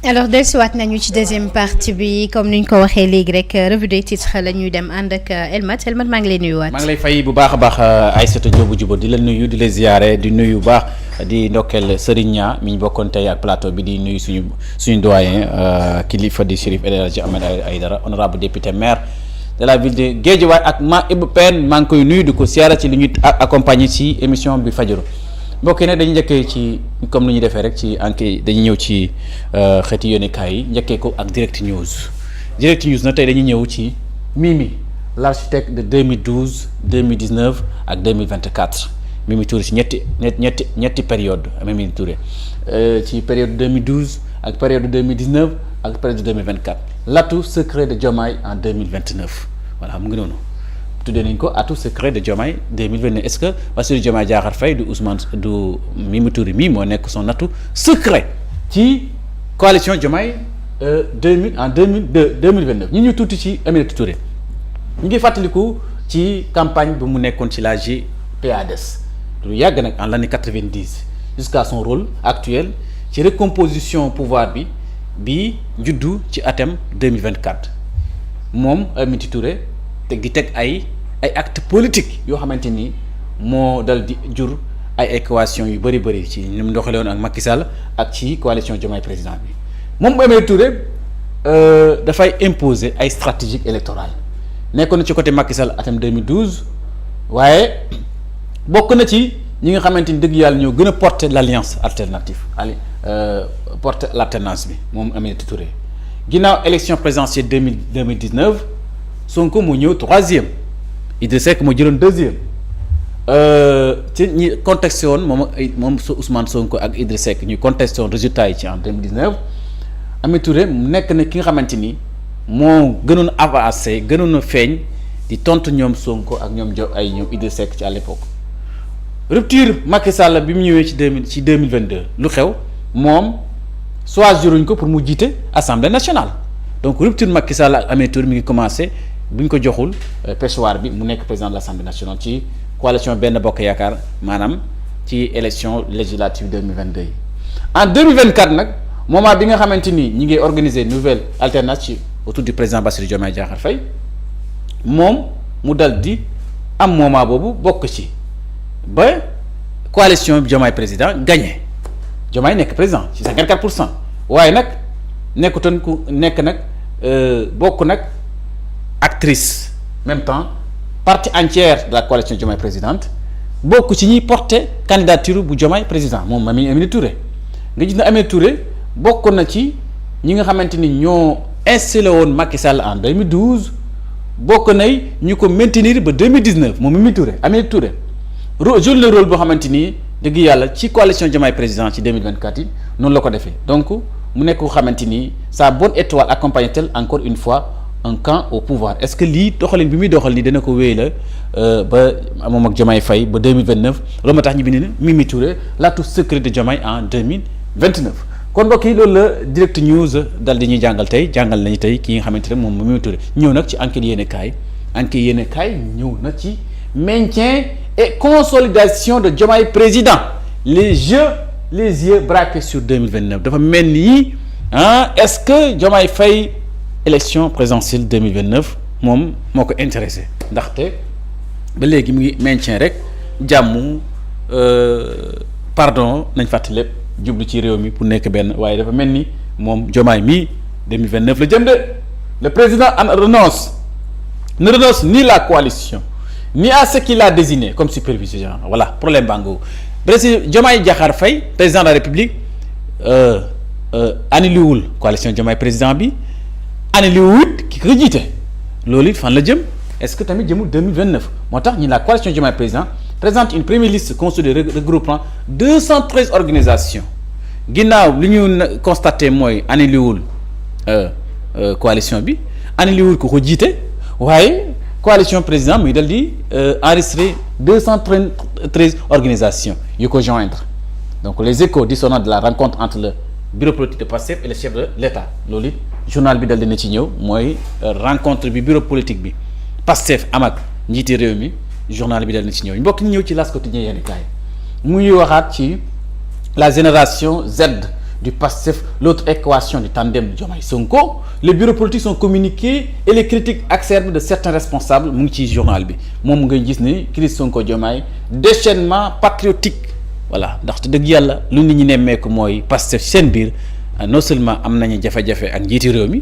alors dellusiwaat nañu ci deuxième partie bi comme ni ñu ko waxee léegi rek revue des titres la ñuy dem ànd ak Elmat maa ngi lay nuyuwaat. maa ngi lay fay bu baax a baax Aïssatou Diop Diouba di la nuyu di la ziyaare di nuyu bu baax di ndokkeel Serigne Niang mi ñu bokkoon tey ak plateau bi di nuyu suñu doyen kilifa di Chérif El Hadji Ahmed Aïdara honorable député maire de la ville de Guédiawaye ak Ma Ibou Pène maa ngi koy nuyu di ko ziyaare ci li ñuy accompagner ci émission bi fajaru mbokk yi nag dañu njëkkee ci comme ni ñu defee rek ci enquête dañu ñëw ci xeeti yónnekaay yi njëkkee ko ak Direct News nag tey dañuy ñëw ci Mimi l'architecte de 2012 2019 ak 2024 Mimi Touré ci ñetti période Mimi Touré ci période 2012 ak période 2019 ak période 2024 l'atout secret de Diomaye en 2029 voilà mu ngi noonu. tuddee nañ ko atout secret de Diomaye 2029 est-ce que Bassirou Diomaye Diakhar Faye du Mimi Touré mii moo nekk son atout secret ci coalition Diomaye 2029 ñu tuuti ci Aminata Touré ñu ngi fàttaliku ci campagne bi mu nekkoon ci la GPADS lu yàgg nag en l'année 90 jusqu'à son rôle actuel ci recomposition pouvoir bi juddu ci atem 2024 moom Aminata Touré di teg ay acte politique yoo xamante ni moo dal di jur ay équation yu bëri ci ni mu doxale woon ak Macky Sall ak ci coalition Diomaye président bi moom Aminata Touré dafay imposer ay stratégie électorale nekkoon na ci côté Macky Sall atam 2012 waaye bokk na ci ñi nga xamante ni dëgg yàlla ñoo gën a porter l'alliance alternative porter l'alternance bi moom Aminata Touré ginnaaw élection présidentielle 2019 Sonko moo ñëw troisième Idrissa Seck moo jëloon deuxième ci ñi contesté woon moom Ousmane Sonko ak Idrissa Seck ñuy contesté woon résultats yi ci en 2019 Aminata Touré nekk na ki nga xamante ni moo gënoon avancé gënoon a feeñ di tontu ñoom Sonko ak ñoom ñoom Idrissa Seck ci à l'époque rupture Macky Sall bi mu ñëwee ci 2022 lu xew moom choisiruñ ko pour mu jiite Assemblée nationale donc rupture Macky Sall ak Aminata Touré mi ngi commencé bu ñu ko joxul pêchoir bi mu nekk président de l'Assemblée nationale ci coalition Benno Bokk Yaakaar maanaam ci élection législative 2022 yi en 2024 nag moment bi nga xamante ni ñi ngi organiser nouvelle alternative autour du président Bassirou Diomaye Diakhar Faye moom mu dal di am moment boobu bokk ci ba coalition Diomaye président gagné Diomaye nekk président ci 54% waaye nag nekkutoon ku nekk nag bokk nag actrice même temps partie entière de la coalition Diomaye présidente bokk ci ñiy porter candidature bu Diomaye président moom Aminata Touré nga gis ne Aminata Touré bokk na ci ñi nga xamante ni ñoo installé woon Macky Sall en 2012 bokk nay ñu ko maintenir ba 2019 moom Aminata Touré joué le rôle boo xamante ni dëgg yàlla ci coalition Diomaye président ci 2024 yi noonu la ko defee donc mu nekk ko xamante ni sa bonne étoile accompagne-t-elle encore une fois un camp au pouvoir est-ce que lii doxalin bi muy doxal nii dana ko wéy la ba moom ak Diomaye Faye ba 2029 loolu moo tax ñu bind ne Mimi Touré l'atout secret de Diomaye en 2029 kon mbokk yi loolu la Direct News dal di ñuy jàngal nañu tey ki nga xamante ne moom Mimi Touré ñëw nag ci enquête yéenekaay ñëw na ci maintien et consolidation de Diomaye président les yeux braqués sur 2029 dafa mel ni est-ce que Diomaye Faye élection présidentielle 2029 moom moo ko intéressé ndaxte ba léegi mu ngi maintien rek jàmm pardon nañ fàttali lépp jublu ci réew mi pour nekk benn waaye dafa mel ni moom Diomaye mi 2029 la jëm de le président ne renonce ni la coalition ni à ce qu'il a désigné comme supervision voilà problème bango président Diomaye Diakhar Faye président de la République annulé wul coalition Diomaye président bi annulé wul ki ko jiite loolu it fan la jëm est-ce que tamit jëmul 2029 moo tax ñi la coalition Diomaye président présente une première liste consolidée regroupant 213 organisations ginnaaw li ñu constaté mooy annulé wul coalition bi annulé wul ko jiite waaye coalition président muy dal di enregistré 213 organisations yu ko joindre donc les échos dissonants de la rencontre entre le bureau politique de Pastef et le chef de l'État loolu it journal bi dal dina ci ñëw mooy rencontre bi bureau politique bi Pastef am ak njiiti réew mi journal bi dal na ci ñëw mbokk ñu ñëw ci L'As Quotidien yenn kaay muy waxaat ci la génération Z du PASTEF, l'autre équation du tandem Diomaye-Sonko, les bureaux politiques sont communiqués et les critiques acerbes de certains responsables mu ngi ci journal bi moom ngay gis ni crise Sonko Diomaye déchaînement patriotique voilà ndaxte dëgg yàlla lu nit ñi nemmeeku mooy PASTEF seen biir non seulement am nañu jafe-jafe ak njiiti réew mi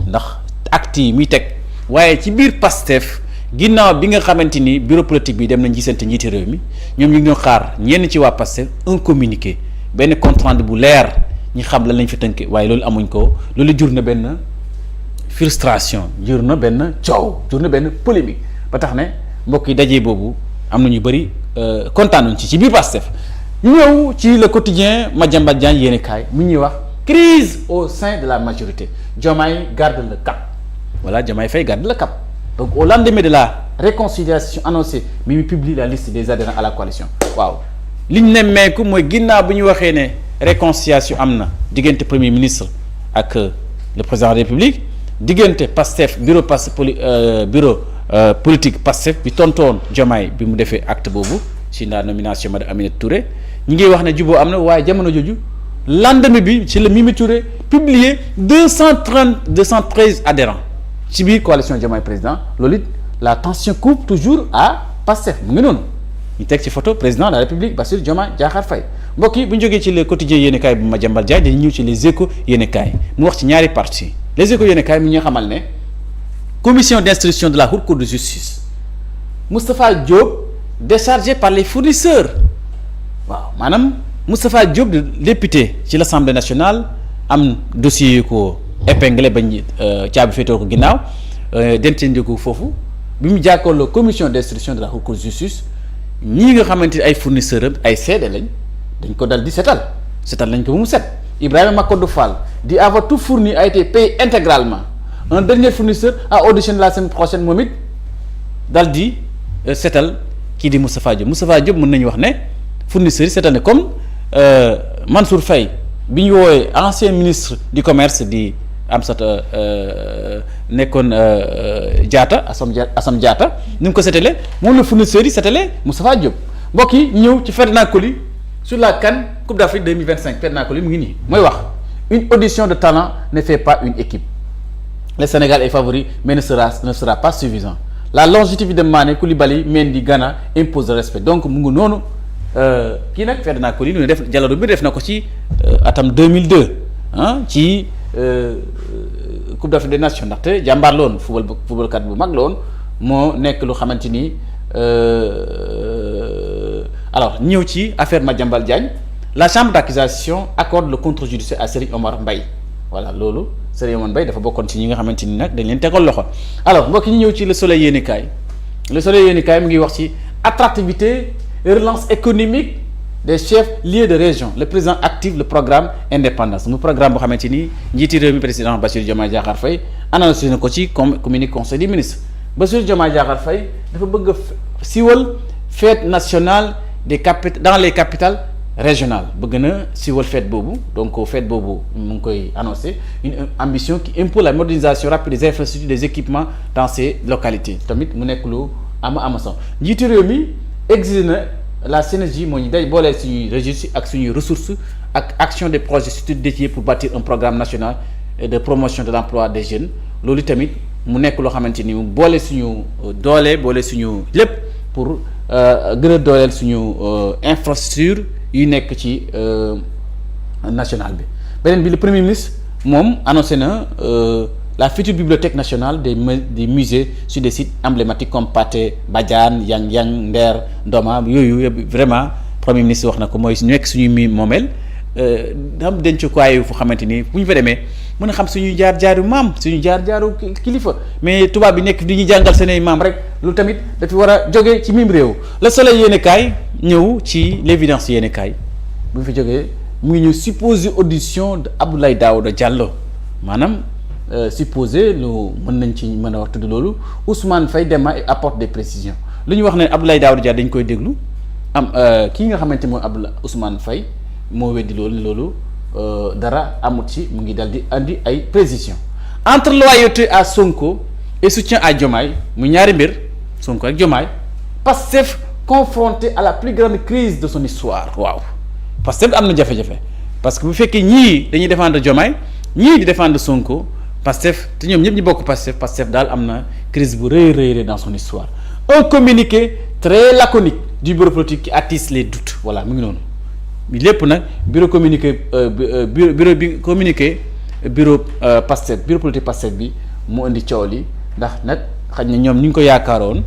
ndax acte yi muy teg waaye ci biir PASTEF ginnaaw bi nga xamante ni bureau politique bi dem nañ gisante njiiti réew mi ñoom ñu ngi xaar ñenn ci waa PASTEF un communiqué benn compte rendu bu leer ñi xam lan lañ fi tënk waaye loolu amuñ ko loolu jur na benn frustration jur na benn coow jur na benn polémique ba tax ne mbokk yi dajee boobu am na ñu bëri kontaanuñ ci biir PASTEF ñu ñëw ci le quotidien Madiambal Diagne yéeni kaay mu ñuy wax crise au sein de la majorité Diomaye garde le cap voilà Diomaye Faye garde le cap donc au lendemain de la réconciliation annoncée Mimi publie la liste des adhérents à la coalition waaw liñ nemmeeku mooy ginnaaw bu ñu waxee ne réconciliation am na diggante premier ministre ak le président de la République diggante PASTEF bureau politique PASTEF bi tontoon Diomaye bi mu defee acte boobu ci la nomination madame Aminata Touré ñi ngi wax ne juboo am na waaye jamono jooju lendemain bi ci la Mimi Touré publié 213 adhérents ci biir coalition Diomaye président loolu it la tension coupe toujours à PASTEF mu ngi noonu ñu teg ci photo président de la République Bassirou Diomaye Diakhar Faye mbokk yi bu ñu jógee ci le quotidien yéenekaay bu Madiambal Diagne dañuy ñëw ci les Échos yéenekaay mu wax ci ñaari parties les Échos yéenekaay mi ñu xamal ne commission d'instruction de la Haute Cour de justice Moustapha Diop déchargé par les fournisseurs waaw maanaam Moustapha Diop de député ci l'Assemblée nationale am dossier yu ko épinglé bañ caabi féetoo ko ginnaaw dencee ko foofu bi mu jàkkaarloo commission d'instruction de la Haute Cour de justice ñii nga xamante ni ay fournisseurs am ay seede lañ dañ ko dal di setal nañ ko ba mu set Ibrahima Makodou Fall dit avoir tout fourni a été payé intégralement un dernier fournisseur a auditionné la semaine prochaine moom it dal di setal kii di Moustapha Diop mën nañu wax ne fournisseurs yi setal ne comme Mansour Faye bi ñu woowee ancien ministre du commerce di Amsata nekkoon Diatta Assome Diatta ni mu ko setalee moom la fournisseurs yi setalee Moustapha Diop mbokk yi ñëw ci Ferdinand Coly sur la CAN Coupe d'Afrique 2025 Ferdinand Coly mu ngi nii mooy wax une audition de talent ne fait pas une équipe le Sénégal est favori mais ne sera pas suffisant la longévité de Mané Koulibaly Mendy Gana impose le respect donc mu ngi noonu kii nag Ferdinand Coly lu ne def jàllado bi def na ko ci atam 2002 ci Coupe d'Afrique des Nations ndaxte jàmbaar la woon footballkat bu mag la woon moo nekk lu xamante ni alors ñëw ci affaire Madiambal Diagne la chambre d'accusation accorde le contrôle judiciaire à Serigne Omar Mbaye voilà loolu Serigne Omar Mbaye dafa bokkoon ci ñi nga xamante ni nag dañ leen tegal loxo alors mbokk ñi ñëw ci le soleil yéenekaay mu ngi wax ci attractivité relance économique des chefs lieux de région le président active le programme indépendance mu programme boo xamante ni njiiti réew mi président Bassirou Diomaye Diakhar Faye annoncé na ko ci communiqué conseil des ministres Bassirou Diomaye Diakhar Faye dafa bëgg a siiwal fête nationale dans les capitales régionales bëgg na siiwal fête boobu donc fête boobu mu ngi koy annoncé une ambition qui impose la modernisation rapide des infrastructures des équipements dans ces localités tamit mu nekk lu ama solo njiiti réew mi exige na la synergie moo ñu day boolee suñuy registre ak suñuy ressources ak action des projets structurés dédiés pour bâtir un programme national de promotion de l'emploi des jeunes loolu tamit mu nekk loo xamante ni mu boole suñu doole boole suñu lépp pour gën a dooleel suñu infrastructure yu nekk ci national bi beneen bi le premier ministre moom annoncé na la future bibliothèque nationale des musées sur des sites emblématiques comme Pathé Badiane Yang Nder Ndoma yooyu vraiment premier ministre wax na ko mooy nekk suñuy moomeel xam dencukaay fu xamante ni bu ñu fa demee mën a xam suñuy jaar-jaaru maam suñu jaar-jaaru kilifa mais tubaab bi nekk di ñu jàngal seen maam rek loolu tamit dafa war a jóge ci mim réew Le Soleil yéenekaay ñëw ci l'évidence yéenekaay bu ñu fa jógee mu ngi ñëw supposé audition de Abdoulaye Daouda Diallo maanaam supposé lu mën a wax tudd loolu Ousmane Faye dema et apporte des précisions lu ñu wax ne Abdoulaye Daouda Diallo dañ koy déglu am kii nga xamante mooy Ousmane Faye moo weddi loolu dara amut ci mu ngi dal di andi ay précisions entre loyauté à Sonko et soutien à Diomaye mu ñaari mbir Sonko ak Diomaye Pastef confronté à la plus grande crise de son histoire waaw Pastef am na jafe-jafe parce que bu fekkee ñii dañuy défendre Diomaye ñii di défendre Sonko Pastef te ñoom ñëpp ñu bokk Pastef daal am na crise bu rëy dans son histoire un communiqué très laconique du bureau politique qui attise les doutes voilà mu ngi noonu lépp nag bureau communiqué bureau politique Pastef bi mu indi coow li ndax nag xaj na ñoom ni ñu ko yaakaaroon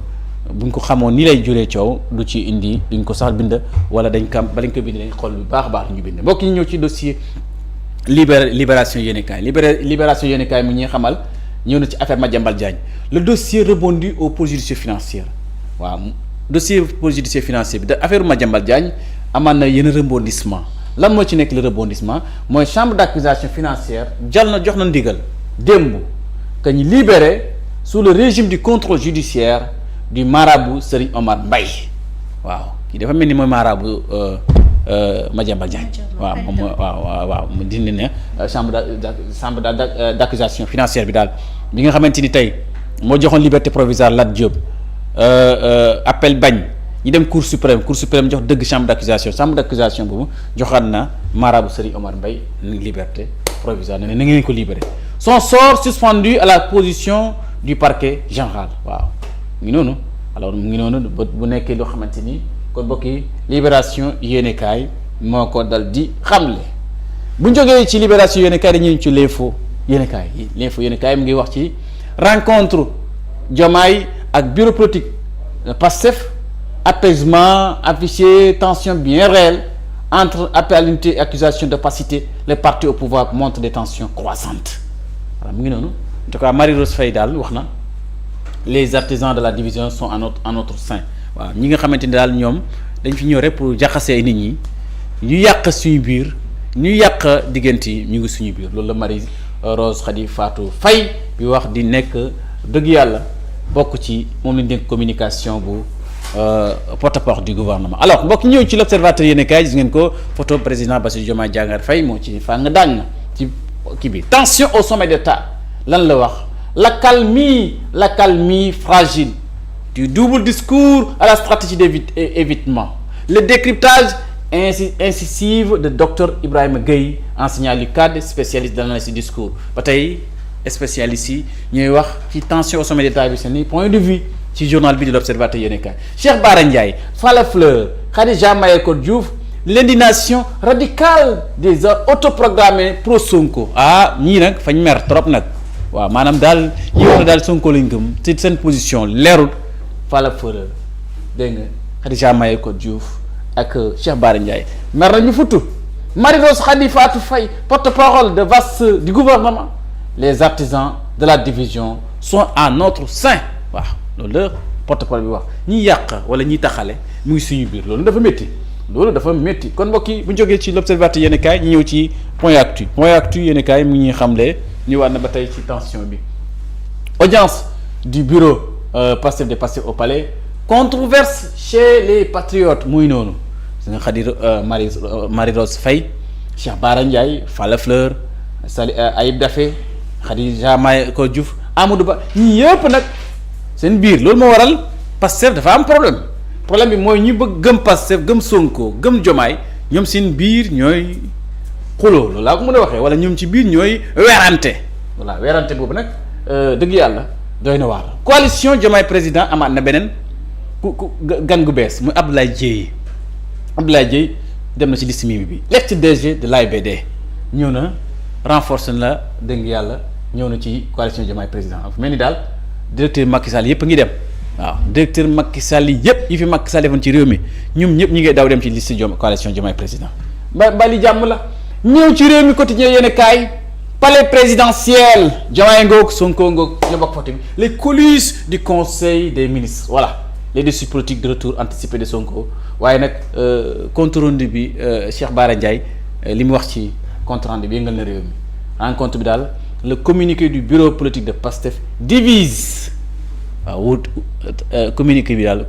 buñ ko xamoon ni lay juree coow du ci indi duñ ko sax bind wala dañ ko bind dañ xool bu baax a baax ñu bind mbokk yi ñëw ci dossier libération yéenekaay libération yéenekaay mu ñuy xamal ñëw na ci affaire Madiambal Diagne le dossier rebondit au pôle judiciaire financier waaw dossier pôle judiciaire financier bi da affaire Madiambal Diagne amaan na yenn rebondissement lan moo ci nekk le rebondissement mooy chambre d'accusation financière jox na ndigal démb que ñu libéré sous le régime du contrôle judiciaire du marabout Serigne Omar Mbaye waaw kii dafa mel ni mooy marabout Madiambal Diagne waaw moom waaw mu dindi ne chambre d'accusation financière bi daal bi nga xamante ni tey moo joxoon liberté provisoire Lat Diop appel bañ ñi dem cour suprême jox dëgg chambre d'accusation boobu joxaat na marabout Serigne Omar Mbaye liberté provisoire ne na ngeen ko libéré son sort suspendu à la position du parquet général waaw mu ngi noonu alors mu ngi noonu bu nekkee loo xamante ni kon bokki libération yéenekaay moo ko dal di xamle bu ñu jógee ci libération yéenekaay dañuy ci l'info yéenekaay mu ngi wax ci rencontre Diomaye ak bureau politique Pastef apaisement affiché tension bien réelle entre appel à l'unité et accusation d'opacité les partis au pouvoir montrent des tensions croissantes voilà mu ngi noonu en tout cas Marie-Rose Faye daal wax na les artisans de la division sont en notre sein waaw ñi nga xamante ni daal ñoom dañ fi ñëw rek pour jaxasee nit ñi ñu yàq suñu biir ñu yàq diggante yi ñu ngi suñu biir loolu la Marie-Rose Khady Fatou Faye bi wax di nekk dëgg yàlla bokk ci moom lañ dénk communication bu porte-à-porte du gouvernement alors mbokk ñëw ci l'observateur yéen kaay gis ngeen ko photo président Bassirou Diomaye Diakhar Faye moo ci fàng daañ na ci kii bi tension au sommet d'État lan la wax l'accalmie fragile du double discours à la stratégie d'évitement le décryptage incisif de docteur Ibrahima Gueye enseignant l'UCAD spécialiste de l'analyse du discours ba tey spécialiste yi ñooy wax ci tension au sommet d'État bi seen point de vue ci journal bi de l'Observateur yéenekaay Cheikh Bara Ndiaye Falla Fleur Khadija Mayakor Diouf l'indignation radicale des autoprogrammés pro Sonko ñii nag fañ mer trop nag waaw maanaam daal ñi wax na daal Sonko lañ gëm ci seen position leerul Falla Fleur dégg nga Khadija Mayakor Diouf ak Cheikh Bara Ndiaye mer nañu futu Marie-Rose Khady Fatou Faye porte-parole de vaste du gouvernement les artisans de la division sont à notre sein waaw loolu la porte-parole bi wax ñi yàq wala ñi taxale mu ngi suñu biir loolu dafa métti kon mbokk yi bu ñu jógee ci l'Observateur yéenekaay ñu ñëw ci point actu yéenekaay mu ngi ñuy xamle ñëwaat na ba tey ci tension bi audience du bureau Pastef des Pastef au palais controverse chez les patriotes muy noonu si nga Khady Marie-Rose Faye Cheikh Bara Ndiaye Falla Fleur Ayib Daffé Khadija Mayakor Diouf Amadou Ba ñi yëpp nag seen biir loolu moo waral Pastef dafa am problème bi mooy ñi bëgg gëm Pastef gëm Sonko gëm Diomaye ñoom seen biir ñooy xuloo loolu laa ko mën a waxee wala ñoom ci biir ñooy werante boobu nag dëgg yàlla doy na waar coalition Diomaye président amaat na beneen ku gan gu bees muy Abdoulaye Dièye dem na ci liste Mimi bi l'ex-DG de l'AIBD ñëw na renforcer la dëgg yàlla ñëw na ci coalition Diomaye président mel ni daal directeur Macky Sall yëpp ngi dem waaw directeur Macky Sall yëpp yi fi Macky Sall defoon ci réew mi ñoom ñëpp ñi ngi daw dem ci liste coalition Diomaye président bali jàmm la ñëw ci réew mi quotidien yéen kaay palais présidentiel Diomaye ngoog Sonko ngoog ñoo bokk photo bi les coulisses du conseil des ministres voilà les décisions politiques de retour anticipé de Sonko waaye nag compte rendu bi Cheikh Bara Ndiaye li mu wax ci compte rendu bi yëngal na réew mi rencontre bi daal le communiqué du bureau politique de Pastef divise waaw wut communiqué bi daal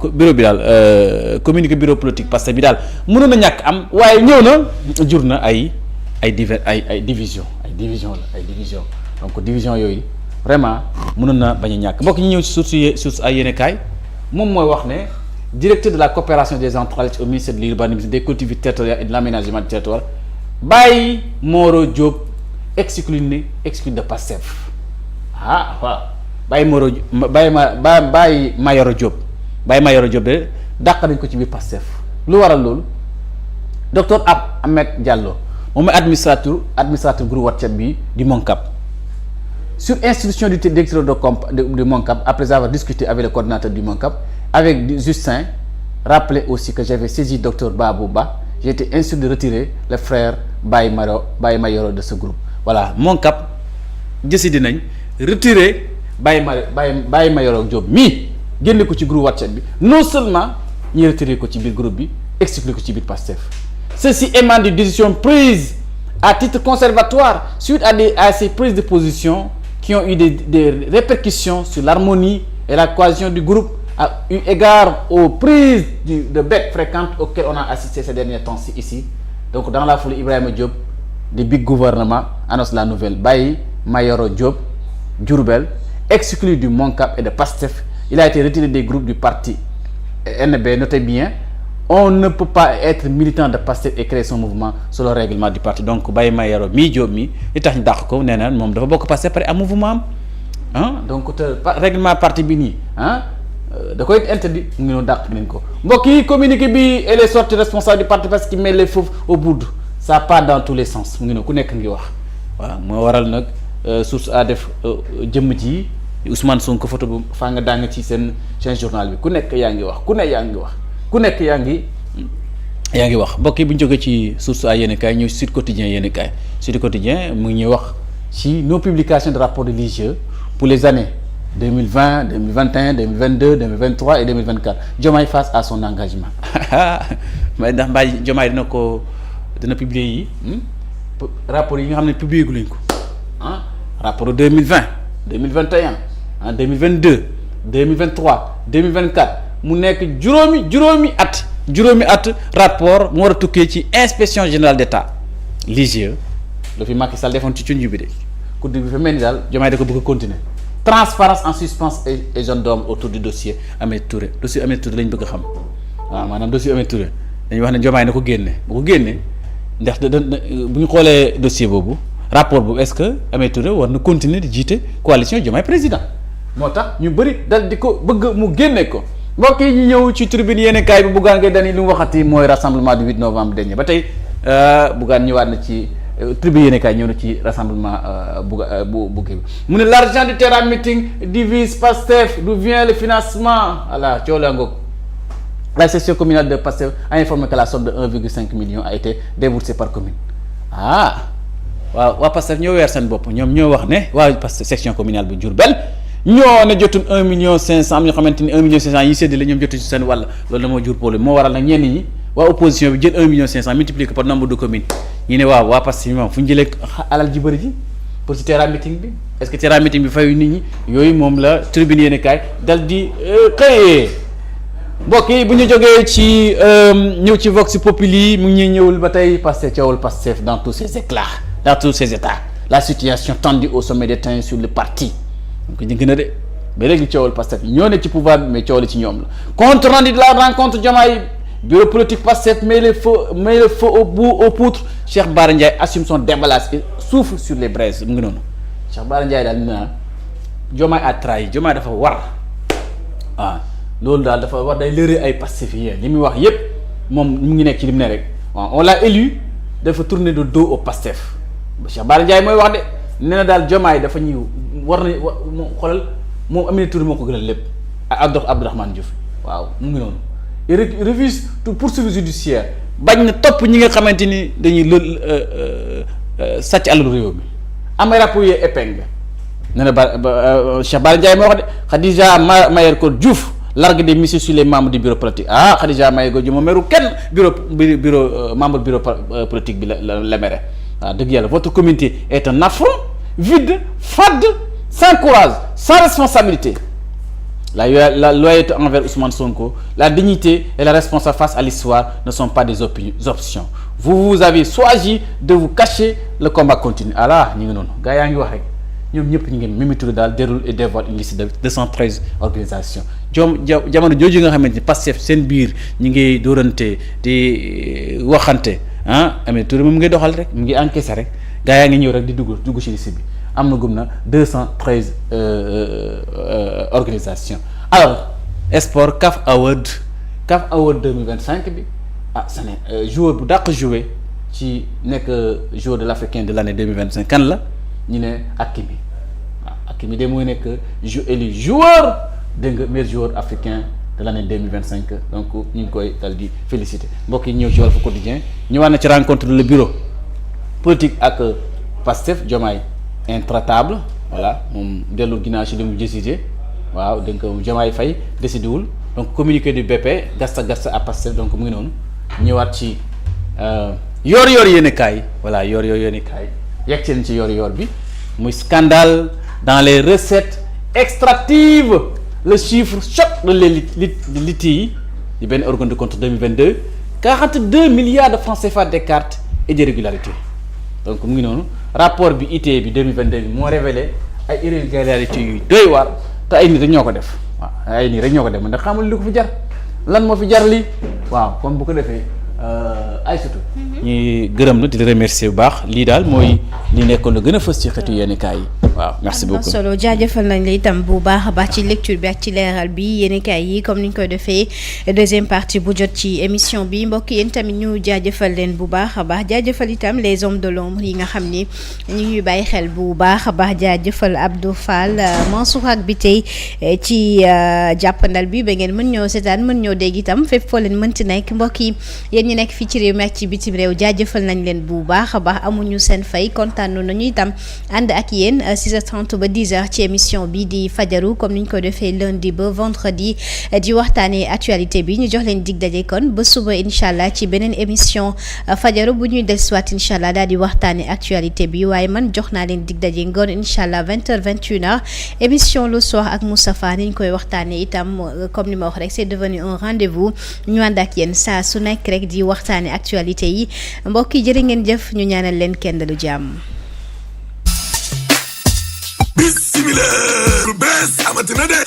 communiqué bureau politique Pastef bi daal mënoon na ñàkk am waaye ñëw na jur na ay division donc division yooyu vraiment mënoon na bañ a ñàkk mbokk ñi ñëw ci source ay yéenekaay moom mooy wax ne directeur de la coopération des entreprises au ministère de l'urbanisme des collectivités territoriales et de l'aménagement du territoire Baye Moro Diop exclu de Pastef waaw Baye Mayoro Diop de dàq nañ ko ci biir Pastef lu waral loolu docteur Ahmed Diallo moom mooy administrateur groupe WhatsApp bi du Moncap sur instruction du directeur du Moncap après avoir discuté avec le coordinateur du Moncap avec Justin rappelez aussi que j'avais saisi docteur Babou Ba j'ai été instruit de retirer le frère Baye Mayoro de ce groupe voilà Moncap décidé nañ retirer Baye Mayoro Diop mii génne ko ci groupe WhatsApp bi non seulement ñu retirer ko ci biir groupe bi exclure ko ci biir Pastef ceci émane de décisions prises à titre conservatoire suite à ces prises de position qui ont eu des répercussions sur l'harmonie et la cohésion du groupe eu égard aux prises de bec fréquentes auxquelles on a assisté ces derniers temps ici. Donc dans la foulée, Ibrahima Diop du big gouvernement annonce la nouvelle. Baye Mayoro Diop, Diourbel, exclu du Moncap et de Pastef. Il a été retiré des groupes du parti NB. Notez bien, on ne peut pas être militant de Pastef et créer son mouvement selon le règlement du parti. Donc Baye Mayoro mi Diop mi li tax ñu dàq ko nee na moom dafa bokk Pastef pare am mouvement am donc règlement parti bi nii da koy interdit mu ngi noonu dàq nañ ko mbokk yi communiqué bi et les sorties responsables du parti parce qu'il met les fauves au bout ça part dans tous les sens mu ngi noonu ku nekk ngi wax waaw moo waral nag source a def jëmm ji Ousmane Sonko photo bu faa nga daa nga ci seen journal bi ku nekk yaa ngi wax ku nekk yaa ngi wax mbokk yi bu ñu jógee ci source a yéen kaay ñëw Sud Quotidien yéen kaay Sud Quotidien mu ngi ñuy wax ci nos publications de rapport de l'IGE pour les années 2020, 2021, 2022, 2023 et 2024 Diomaye face à son engagement mais ndax mbaa Diomaye dina publier yi rapport yi nga xam ne publier gu lañ ko rapport 2020 2021 2022 2023 2024 mu nekk juróomi at rapport mu war a tukkee ci inspection générale d'État l'IGE lu fi Macky Sall defoon ci cunj bi de ku bi fa mel ni daal Diomaye da ko bëgg a continuer transparence en suspens et jaune d'homme autour du dossier Aminata Touré lañ bëgg a xam waaw maanaam dossier Aminata Touré dañuy wax ne Diomaye na ko génne bu ko génne ndax bu ñu xoolee dossier boobu rapport boobu est-ce que Aminata Touré war na continuer di jiite coalition Diomaye président moo tax ñu bëri dal di ko bëgg mu génne ko mbokk yi ñu ñëw ci tribune yéen kaay bi Bougane Gueye Dany li mu waxati mooy rassemblement du 8 novembre dernier ba tey Bougane ñëwaat na ci tribune yéen kaay ñëw na ci rassemblement bu kii mu ne l'argent du terrain meeting divise Pastef d'où vient le financement voilà coow la ngoog la section communale de Pastef a informé que la somme de 1,5 million a été déboursée par commune waa Pastef ñoo weer seen bopp ñoom ñoo wax ne waa Pastef section communale bu Diourbel ñoo ne jotul 1,5 million am ñoo xamante ni 1,5 million yi séddale ñoom jotu ci seen wàll loolu la moo jur problème moo waral nag ñenn ñi waa opposition bi jël 1,5 million multiplié par nombre de communes ñu ne waaw waa Pastef moom fu ñu jëlee alal ji bëri ji pour ci terrain meeting bi est-ce que terrain meeting bi fayu nit ñi yooyu moom la tribune yéen kaay dal di xëyee mbokk yi bu ñu jógee ci ñëw ci Vox Populi mu ngi ñëwul ba tey Pastef coowul Pastef dans tous ses éclats dans tous ses états la situation tendue au sommet des teints sur le parti donc ñu gën a de ba léegi coowul Pastef ñoo ne ci pouvoir bi mais coow la ci ñoom la compte rendu de la rencontre Diomaye bureau politique Pastef met le feu au poutre Cheikh Bara Ndiaye assume son déballage et souffle sur les braises mu ngi noonu Cheikh Bara Ndiaye daal naan Diomaye a trahi Diomaye dafa war loolu daal dafa war day lëre ay Pastefien li muy wax yépp moom mu ngi nekk ci li mu ne rek waaw on l'a élu dafa tourner de dos au Pastef Cheikh Bara Ndiaye mooy wax de nee na daal Diomaye dafa ñuy war na moom xoolal moom Aminata Touré moo ko gënal lépp ak Abdourahmane Diouf waaw mu ngi noonu il refuse toute poursuite judiciaire bañ na topp ñi nga xamante ni dañuy sàcc alalu réew mi amay rappuyé épingle nee na Cheikh Bara Ndiaye moo wax de Khadija Mahécor Koor Diouf largue des missiles sur les membres du bureau politique Khadija Mahécor Diouf moom meru kenn bureau membre bureau politique bi la mere waaw dëgg yàlla votre communauté est un affront vide fade sans courage sans responsabilité la loyauté envers Ousmane Sonko la dignité et la responsabilité face à l'histoire ne sont pas des options vous avez choisi de vous cacher le combat continue ñu ngi noonu gars yaa ngi wax rek ñoom ñëpp ñu ngi Mimi Touré daal déroule et dévoile une liste de 213 organisations jamono jooju nga xamante ni Pastef seen biir ñi ngi dóorante di waxante Aminata Touré moom mu ngi doxal rek mu ngi encaissé rek gaa yaa ngi ñëw rek di dugg ci liste bi am na gum na 213 organisations. Alors sport CAF Award 2025 bi ça ne joueur bu dàq joué ci nekk joueur de l'Africain de l'année 2025 kan la ñu ne Hakimi Hakimi de mooy nekk élu joueur dégg nga meilleur joueur africain de l'année 2025 donc ñu ngi koy dal di féliciter mbokk yi ñëw ci Walf Quotidien ñëwaat na ci rencontre le bureau politique ak Pastef Diomaye intraitable voilà moom dellu ginnaaw ci li mu décidé waaw donc Diomaye Faye décidé wul donc communiqué du BP gasta à Pastef donc mu ngi noonu ñëwaat ci yor yéene kaay voilà yor yéene kaay yegg seen ci yor bi muy scandale dans les recettes extractives le chiffre choc de l'ITI di benn organe de compte 2022 42 milliards de francs CFA d'écart et d'irrégularités donc mu ngi noonu rapport bi ITI bi 2022 bi moo révélé ay irrégularités yu doy waar te ay nit rek ñoo ko def waaw ay nit rek ñoo ko def ndax xamul li ko fi jar lan moo fi jar lii waaw kon bu ko defee ay surtout ñuy gërëm la di la remercier bu baax lii daal mooy li nekkoon la gën a fës ci xeetu yenn kaay yi waaw merci beaucoup solo jaajëfal nañ la itam bu baax a baax ci lecture bi ak ci leeral bi yenn kaay yi comme ni ñu koy defee deuxième partie bu jot ci émission bi mbokk yéen tamit ñu jaajëfal leen bu baax a baax jaajëfal itam les hommes de l'ombre yi nga xam ni ñu ngi bàyyi xel bu baax a baax jaajëfal Abdou Fall Mansour ak bi tey ci jàppandal bi ba ngeen mën ñoo seetaan mën ñoo dégg itam fépp foo leen mënti nekk mbokk yi yéen ñi nekk fii ci réew mi ak ci bitim réew jaajëfal nañ leen bu baax a baax amuñu seen fay kontaan nañu itam ànd ak yéen 6h30 ba 10h ci émission bi di fajaru comme ni ñu ko defee lundi ba vendredi di waxtaanee actualité bi ñu jox leen dig daje kon ba suba incha allah ci beneen émission fajaru bu ñuy dellusiwaat incha allah daal di waxtaanee actualité bi waaye man jox naa leen dig daje ngoon incha allah 20h 21h émission le soir ak Moustapha ni ñu koy waxtaanee itam comme ni ma wax rek c'est devenu un rendez-vous ñu ànd ak yéen saa su nekk rek di waxtaanee actualité yi mbokk yi jërë ngeen jëf ñu ñaanal leen kenn dalu jàmm. bismillah lu bees amatina de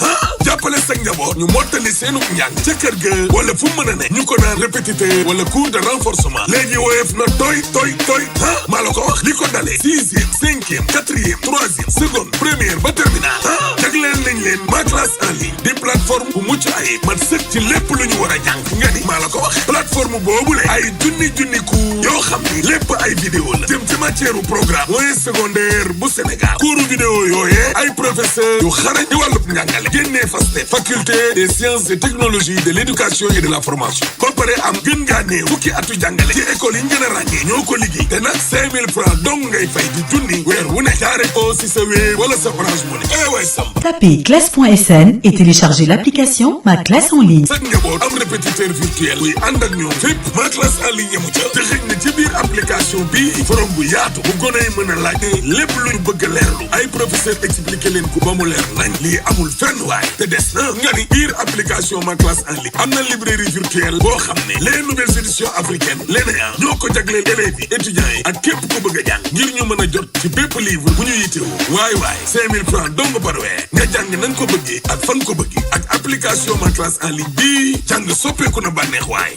jàppale sa njaboot ñu mottali seenu njàng ca kër ga wala fu mën a ne ñu ko naan répétiteur wala cours de renforcement léegi woyof na toy maa la ko wax li ko dalee 6e 5e 4e 3e seconde première ba terminale jagleel nañ leen ma classe en ligne di plateforme bu mucc ayib man sëkk ci lépp lu ñu war a jàng nga ni maa la ko wax plateforme boobule ay junni cours yoo xam ni lépp ay vidéo la jëm ci matière u programme moyen secondaire bu Sénégal cours vidéo yooyee ay professeur yu xarañ di wàllub njàngale génnee faste faculté des sciences et technologies de l'éducation et de la formation ba pare am gën ngaa néew fukki atu jàngale ci école yi ngeen a ràññee ñoo ko liggéey te nag 5000 francs dong ngay fay di junni weer wu ne jaare ko si sa wéer wala sa Orange Money way samba tapez classe.sn et téléchargez l'application Ma Classe en ligne. sa njaboot am répétiteur virtuel buy ànd ak ñoom fépp Ma Classe en ligne yamu ca te xëj na ci biir application bi forom bu yaatu bu gone yi mën a laaj lépp lu ñu bëgg a leerlu ay professeur expliqué leen ko ba mu leer nañ lii amul fenn waay te des na nga ni biir application Ma Classe en ligne am na librairie virtuelle boo xam ne les nouvelles éditions africaines l'ENEA ñoo ko jagleel élèves yi étudiants yi ak képp ku bëgg a jàng ngir ñu mën a jot ci bépp livre bu ñu yitewoo waay 5000 francs dong par weer nga jàng nañ ko bëggee ak fan ko bëggee ak application Ma Classe en ligne bii jàng soppeeku na bànneex waay